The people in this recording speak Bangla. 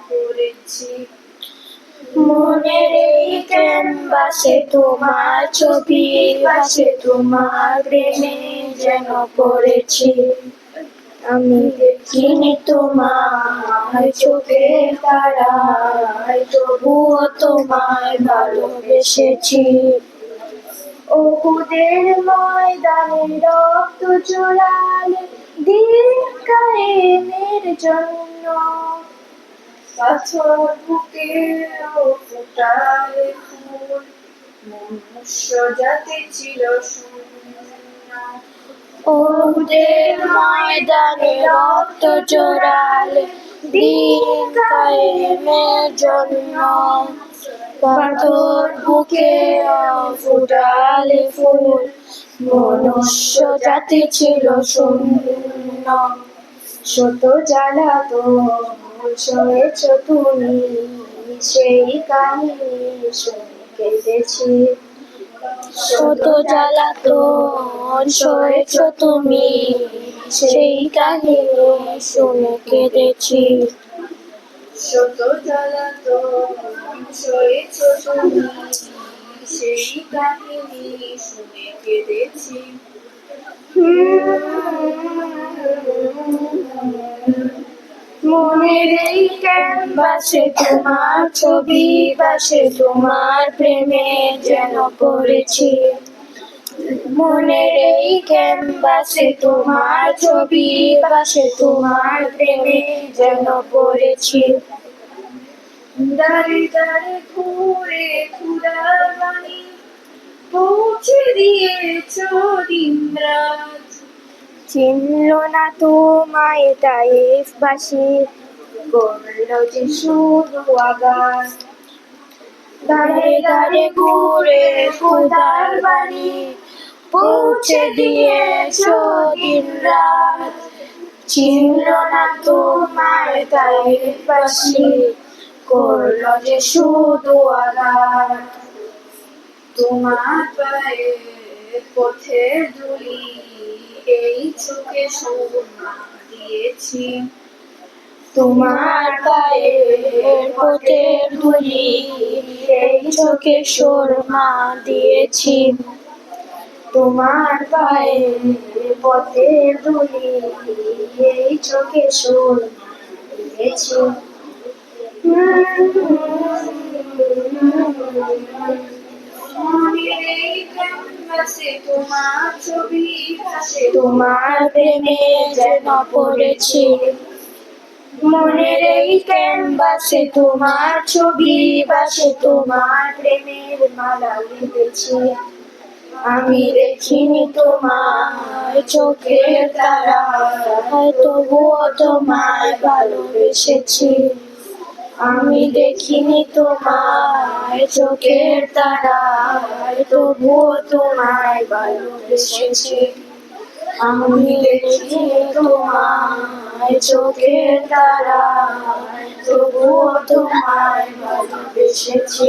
করেছি। মনের এই ক্যানভাসে তোমার ছবি, বাসে তোমার প্রেমে যেন পড়েছি। আমি দেখিনি তোমায় চোখের তারায়, তবুও তোমায় ভালোবেসেছি। উহুদের ময়দানে রক্ত ঝরালে দিন কায়েমের জন্য, পাথর বুকে ফোটালে ফুল, মনুষ্য জাতি ছিল শূন্য। উহুদের ময়দানে রক্ত ঝরালে দিন কায়েমের জন্য, পাথর বুকে ফোটালে ফুল, মনুষ্য জাতি ছিল শূন্য। শত জ্বালাতন সয়েছ তুমি, সেই কাহিনী শুনে কেঁদেছি। শত জ্বালাতন সয়েছ তুমি, সেই কাহিনী শুনে কেঁদেছি। শত জ্বালাতন সয়েছ তুমি, সেই কাহিনী শুনে কেঁদেছি। মনের এই ক্যানভাসে তোমার ছবি, বাসে তোমার প্রেমে যেন পড়েছি। মনের এই ক্যানভাসে তোমার ছবি, বাসে তোমার প্রেমে যেন পড়েছি। দাঁড়ে দাঁড়ে ঘুরে ক্ষুধার বাণী পৌঁছে দিয়েছ দিন রাত। চিনল না তোমায় তায়েফবাসী, করল যে শুধু আঘাত। দাঁড়ে দাঁড়ে ঘুরে খোদার বাণী পৌঁছে দিয়েছ দিন রাত। চিনল না তোমায় তায়েফবাসী, করল যে শুধু আঘাত। তোমার পায়ে পথের ধুলি এই চোখে সুরমা দিয়েছি। তোমার পায়ে পথের ধুলি এই চোখে সুরমা দিয়েছি। তোমার পায়ে পথের ধুলি এই চোখে সুরমা দিয়েছি। তোমার ছবি, তোমার প্রেমে যেন পড়েছি। মনের এই ক্যানভাসে তোমার ছবি, বাসে তোমার প্রেমের মালা গেঁথেছি। আমি দেখিনি তোমায় চোখের তারায়, তবুও তোমায় ভালোবেসেছি। আমি দেখিনি তোমায় চোখের তারায়, তবুও তোমায় ভালোবেসেছি। আমি দেখিনি তোমায় চোখের তারায়, তবুও তোমায় ভালোবেসেছি।